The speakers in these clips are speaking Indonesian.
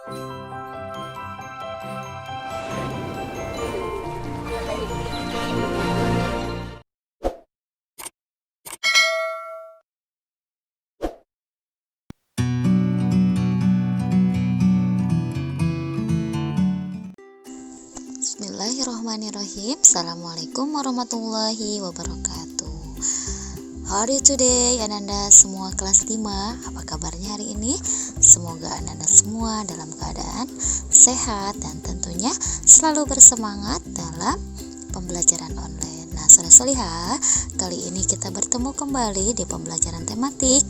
Bismillahirrahmanirrahim. Assalamualaikum warahmatullahi wabarakatuh. How are you today, Ananda semua kelas 5? Apa kabarnya hari ini? Semoga Ananda semua dalam keadaan sehat dan tentunya selalu bersemangat dalam pembelajaran online. Nah, saudara-saudara, kali ini kita bertemu kembali di pembelajaran tematik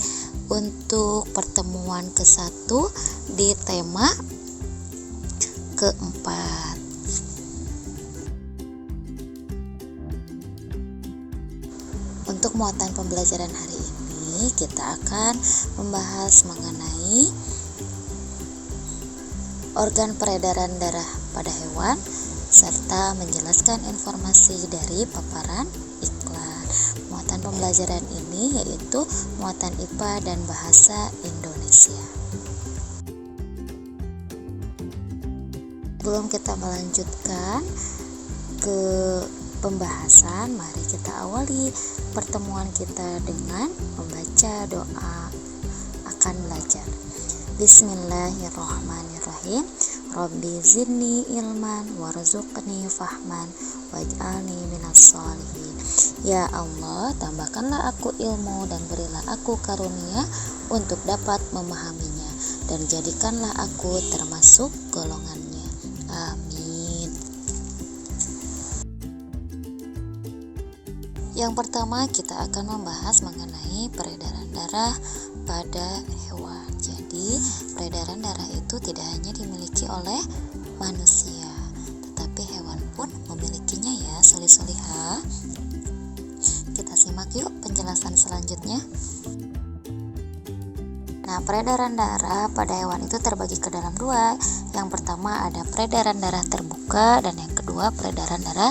untuk pertemuan ke-1 di tema keempat. Untuk muatan pembelajaran hari ini, kita akan membahas mengenai organ peredaran darah pada hewan serta menjelaskan informasi dari paparan iklan. Muatan pembelajaran ini yaitu muatan IPA dan bahasa Indonesia. Sebelum kita melanjutkan ke pembahasan, mari kita awali pertemuan kita dengan membaca doa akan belajar. Bismillahirrahmanirrahim. Rabbi zidni ilman warzuqni fahman waj'alni minas sholihin. Ya Allah, tambahkanlah aku ilmu dan berilah aku karunia untuk dapat memahaminya, dan jadikanlah aku termasuk golongannya. Amin. Yang pertama, kita akan membahas mengenai peredaran darah pada hewan. Jadi, peredaran darah itu tidak hanya dimiliki oleh manusia, tetapi hewan pun memilikinya ya, solih-solihah. Kita simak yuk penjelasan selanjutnya. Nah, peredaran darah pada hewan itu terbagi ke dalam dua. Yang pertama ada peredaran darah terbuka dan yang kedua peredaran darah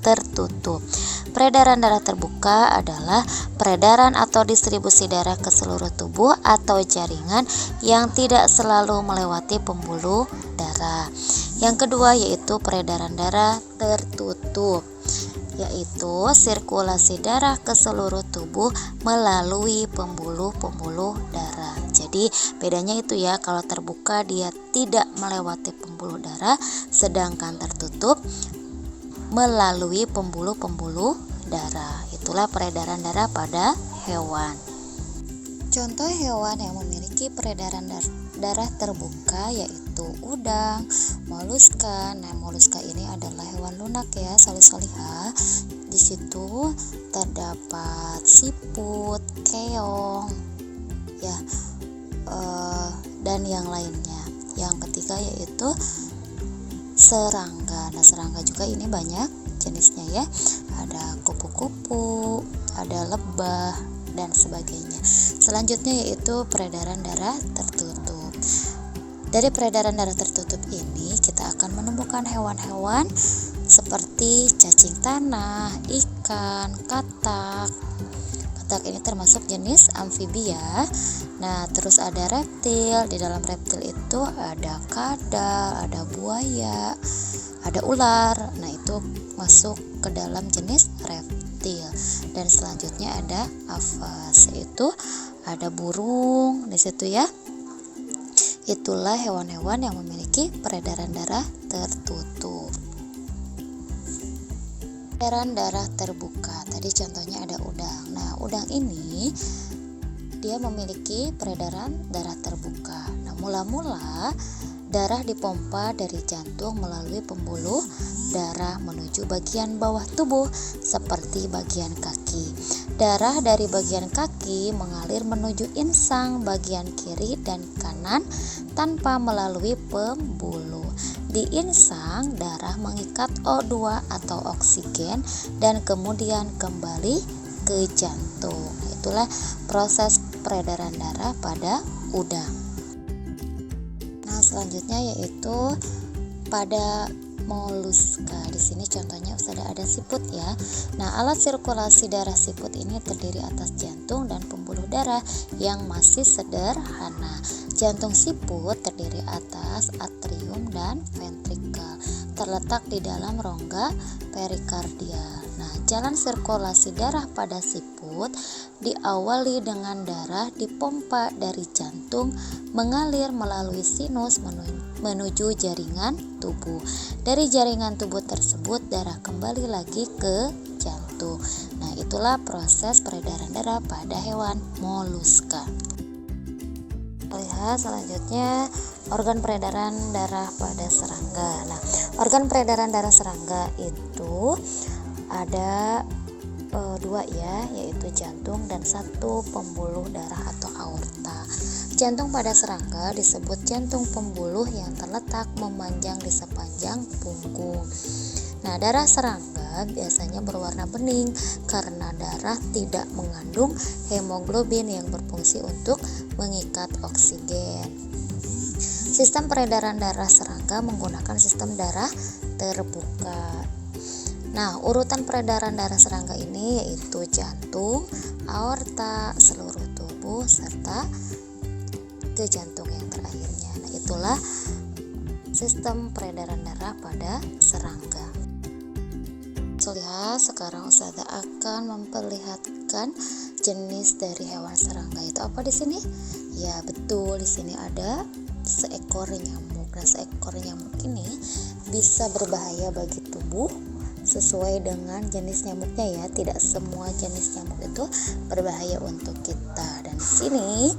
tertutup. Peredaran darah terbuka adalah peredaran atau distribusi darah ke seluruh tubuh atau jaringan yang tidak selalu melewati pembuluh darah. Yang kedua yaitu peredaran darah tertutup, yaitu sirkulasi darah ke seluruh tubuh melalui pembuluh-pembuluh darah. Jadi bedanya itu ya, kalau terbuka dia tidak melewati pembuluh darah, sedangkan tertutup melalui pembuluh-pembuluh darah. Itulah peredaran darah pada hewan. Contoh hewan yang memiliki peredaran darah terbuka yaitu udang, moluska. Nah, moluska ini adalah hewan lunak ya, solih-solihah. Di situ terdapat siput, keong, ya, dan yang lainnya. Yang ketiga yaitu serangga. Nah, serangga juga ini banyak jenisnya ya. Ada kupu-kupu, ada lebah dan sebagainya. Selanjutnya yaitu peredaran darah tertutup. Dari peredaran darah tertutup ini kita akan menemukan hewan-hewan seperti cacing tanah, ikan, katak. Katak ini termasuk jenis amfibia. Nah, terus ada reptil. Di dalam reptil itu ada kadal, ada buaya, ada ular. Nah, itu masuk ke dalam jenis reptil. Dan selanjutnya ada aves, yaitu ada burung di situ ya. Itulah hewan-hewan yang memiliki peredaran darah tertutup. Peredaran darah terbuka, tadi contohnya ada udang. Nah, udang ini dia memiliki peredaran darah terbuka. Nah, mula-mula darah dipompa dari jantung melalui pembuluh darah menuju bagian bawah tubuh seperti bagian kaki. Darah dari bagian kaki mengalir menuju insang bagian kiri dan kanan tanpa melalui pembuluh. Di insang, darah mengikat O2 atau oksigen dan kemudian kembali ke jantung. Itulah proses peredaran darah pada udang. Nah, selanjutnya yaitu pada moluska. Di sini contohnya sudah ada siput ya. Nah, alat sirkulasi darah siput ini terdiri atas jantung dan pembuluh darah yang masih sederhana. Jantung siput terdiri atas atrium dan ventrikel, terletak di dalam rongga perikardial. Nah, jalan sirkulasi darah pada siput diawali dengan darah dipompa dari jantung mengalir melalui sinus menuju jaringan tubuh. Dari jaringan tubuh tersebut darah kembali lagi ke jantung. Nah, itulah proses peredaran darah pada hewan moluska. Lihat selanjutnya organ peredaran darah pada serangga. Nah, organ peredaran darah serangga itu ada dua ya, yaitu jantung dan satu pembuluh darah atau aorta. Jantung pada serangga disebut jantung pembuluh yang terletak memanjang di sepanjang punggung. Nah, darah serangga biasanya berwarna bening karena darah tidak mengandung hemoglobin yang berfungsi untuk mengikat oksigen. Sistem peredaran darah serangga menggunakan sistem darah terbuka. Nah, urutan peredaran darah serangga ini yaitu jantung, aorta, seluruh tubuh, serta ke jantung yang terakhirnya. Nah, itulah sistem peredaran darah pada serangga. Lihat, sekarang Ustazah akan memperlihatkan jenis dari hewan serangga. Itu apa di sini? Ya, betul, di sini ada seekor nyamuk. Nah, seekor nyamuk ini bisa berbahaya bagi tubuh sesuai dengan jenis nyamuknya ya. Tidak semua jenis nyamuk itu berbahaya untuk kita. Dan di sini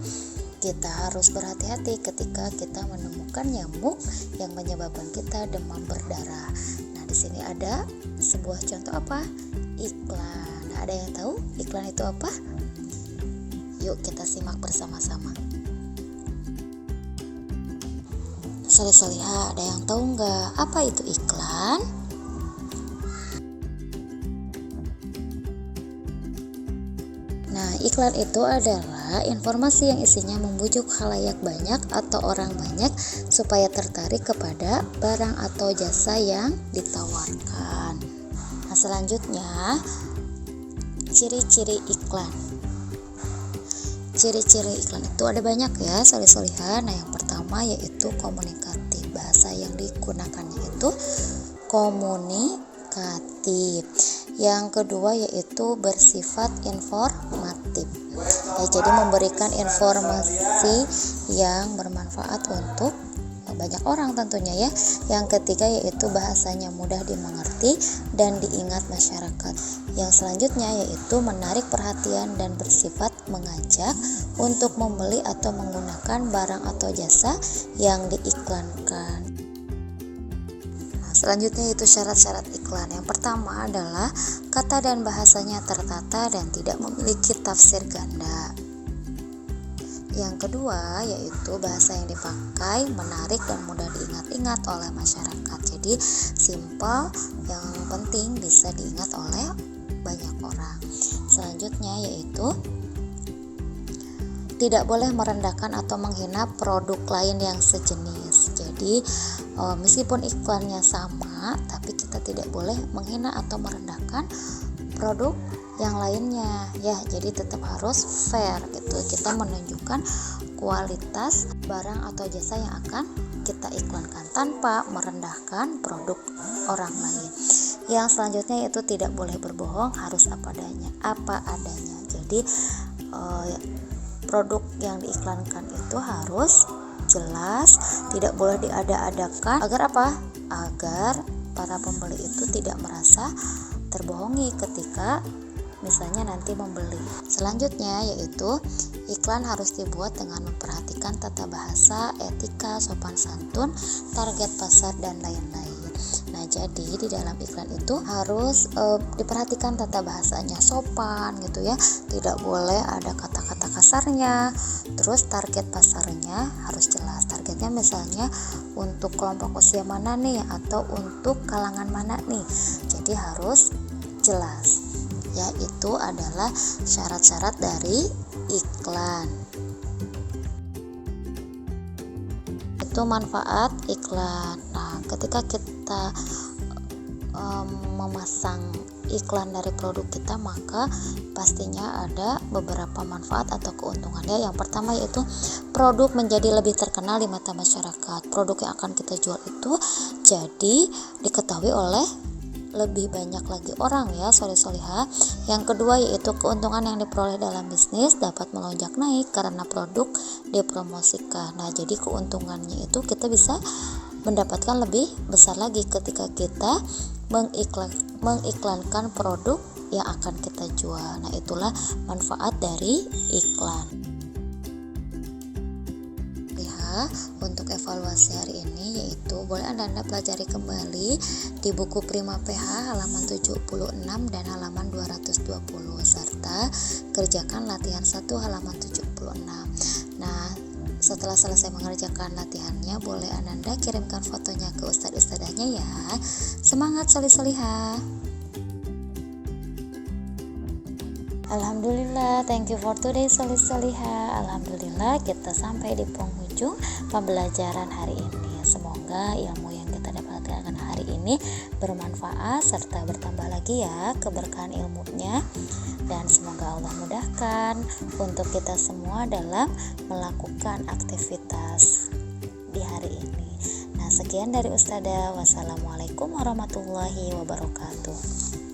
kita harus berhati-hati ketika kita menemukan nyamuk yang menyebabkan kita demam berdarah. Nah, di sini ada sebuah contoh apa? Iklan. Nah, ada yang tahu iklan itu apa? Yuk kita simak bersama-sama. Soleh-soleha, ada yang tahu nggak apa itu iklan? Nah, iklan itu adalah informasi yang isinya membujuk khalayak banyak atau orang banyak supaya tertarik kepada barang atau jasa yang ditawarkan. Nah, selanjutnya ciri-ciri iklan. Ciri-ciri iklan itu ada banyak ya, soleh-soleha. Nah, yang pertama yaitu komunikatif. Bahasa yang digunakannya itu komunikatif. Yang kedua yaitu bersifat informatif. Ya, jadi memberikan informasi yang bermanfaat untuk banyak orang tentunya ya. Yang ketiga yaitu bahasanya mudah dimengerti dan diingat masyarakat. Yang selanjutnya yaitu menarik perhatian dan bersifat mengajak untuk membeli atau menggunakan barang atau jasa yang diiklankan. Selanjutnya itu syarat-syarat iklan. Yang pertama adalah kata dan bahasanya tertata dan tidak memiliki tafsir ganda. Yang kedua yaitu bahasa yang dipakai menarik dan mudah diingat-ingat oleh masyarakat. Jadi simpel, yang penting bisa diingat oleh banyak orang. Selanjutnya yaitu tidak boleh merendahkan atau menghina produk lain yang sejenis. Jadi meskipun iklannya sama, tapi kita tidak boleh menghina atau merendahkan produk yang lainnya ya. Jadi tetap harus fair gitu. Kita menunjukkan kualitas barang atau jasa yang akan kita iklankan tanpa merendahkan produk orang lain. Yang selanjutnya yaitu tidak boleh berbohong, harus apa adanya. Jadi produk yang diiklankan itu harus jelas, tidak boleh diada-adakan. Agar apa? Agar para pembeli itu tidak merasa terbohongi ketika misalnya nanti membeli. Selanjutnya yaitu iklan harus dibuat dengan memperhatikan tata bahasa, etika, sopan santun, target pasar dan lain-lain. Nah, jadi di dalam iklan itu harus diperhatikan tata bahasanya sopan gitu ya. Tidak boleh ada kata-kata kasarnya. Terus target pasarnya harus jelas. Targetnya misalnya untuk kelompok usia mana nih, atau untuk kalangan mana nih. Jadi harus jelas. Ya, itu adalah syarat-syarat dari iklan. Itu manfaat iklan. Nah, ketika kita memasang iklan dari produk kita, maka pastinya ada beberapa manfaat atau keuntungannya. Yang pertama yaitu produk menjadi lebih terkenal di mata masyarakat. Produk yang akan kita jual itu jadi diketahui oleh lebih banyak lagi orang ya, soleh-soleha. Yang kedua yaitu keuntungan yang diperoleh dalam bisnis dapat melonjak naik karena produk dipromosikan. Nah, jadi keuntungannya itu kita bisa mendapatkan lebih besar lagi ketika kita mengiklankan produk yang akan kita jual. Nah, itulah manfaat dari iklan. Untuk evaluasi hari ini yaitu boleh Anda pelajari kembali di buku Prima PH halaman 76 dan halaman 220 serta kerjakan latihan 1 halaman 76. Nah, setelah selesai mengerjakan latihannya, boleh Anda kirimkan fotonya ke ustadz-ustadzahnya ya. Semangat solih-solihah. Alhamdulillah, thank you for today solih-solihah. Alhamdulillah kita sampai di penghujung pembelajaran hari ini. Semoga ilmu yang kita dapatkan hari ini bermanfaat serta bertambah lagi ya keberkahan ilmunya, dan semoga Allah mudahkan untuk kita semua dalam melakukan aktivitas di hari ini. Nah, sekian dari Ustadzah. Wassalamualaikum warahmatullahi wabarakatuh.